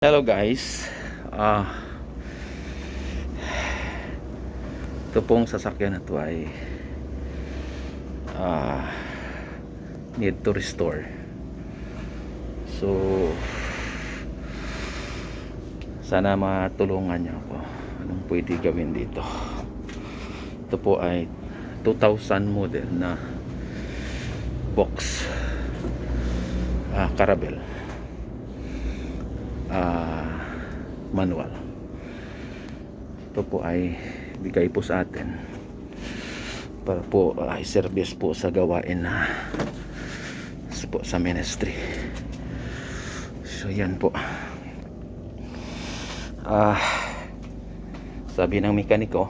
Hello guys, ito pong sasakyan na ito ay need to restore. So sana matulungan niyo ako anong pwede gawin dito. Ito po ay 2000 model na box Caravelle manual. Ito po ay bigay po sa atin para po ay service po sa gawain na po sa ministry. So yan po, sabi ng mekaniko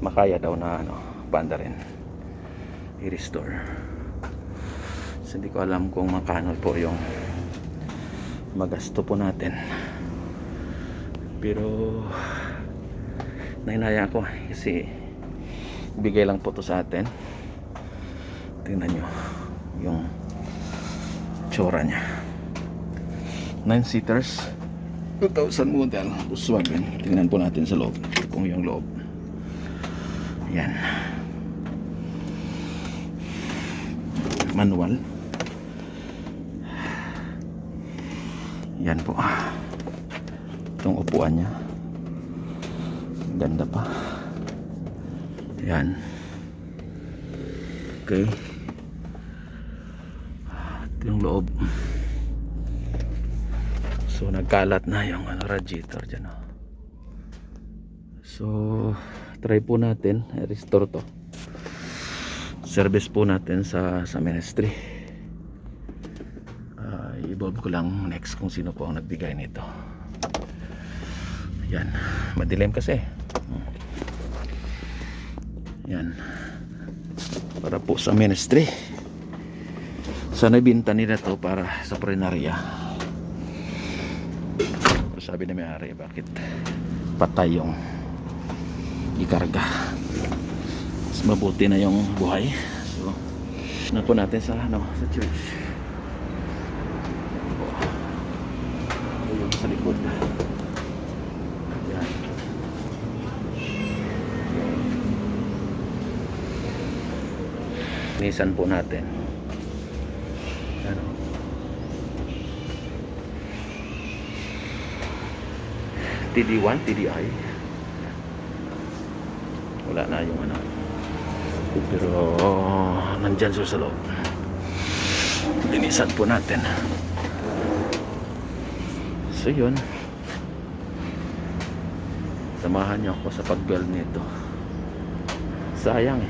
makaya daw na banda rin i-restore. So hindi ko alam kung makano po yung magasto po natin, pero nahinaya ako kasi bigay lang po to sa atin. Tingnan nyo yung tsura nya, 9-seaters 2000 model Volkswagen. Tingnan po natin sa loob kung yung loob. Yan, manual. Yan po itong upuan nya, ganda pa. Yan, okay. Ito yung loob. So nagkalat na yung radiator dyan. So try po natin i-restore to. Service po natin sa ministry. I-evolve ko lang next kung sino po ang nagbigay nito. Yan, madilim kasi. Yan, para po sa ministry. Sana ibinta nila to para sa prenarya. Sabi na may-ari, bakit patay yung ikarga? Mas mabuti na yung buhay. So na po natin sa sa church. Yung sa likod. Yan. Nisan po natin. Ano? TD1, TDI. Wala na yung pero nandyan sa loob. Linisan po natin. So yun, samahan niyo ako sa pag-build nito. Sayang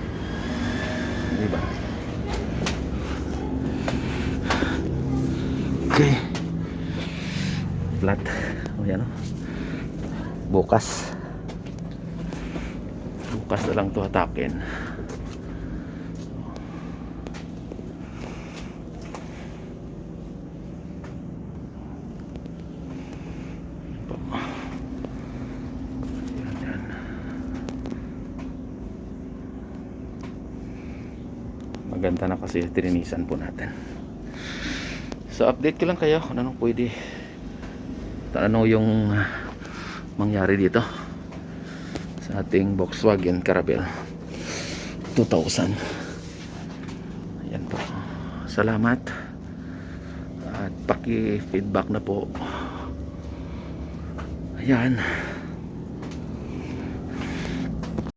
diba? Okay, flat. Ayan, bukas na lang to hatakin. Maganda na kasi tininisan po natin. So update ko lang kayo kung anong pwede, ano yung mangyari dito sa ating Volkswagen Caravelle 2000. Ayan po, salamat at paki-feedback na po. Ayan.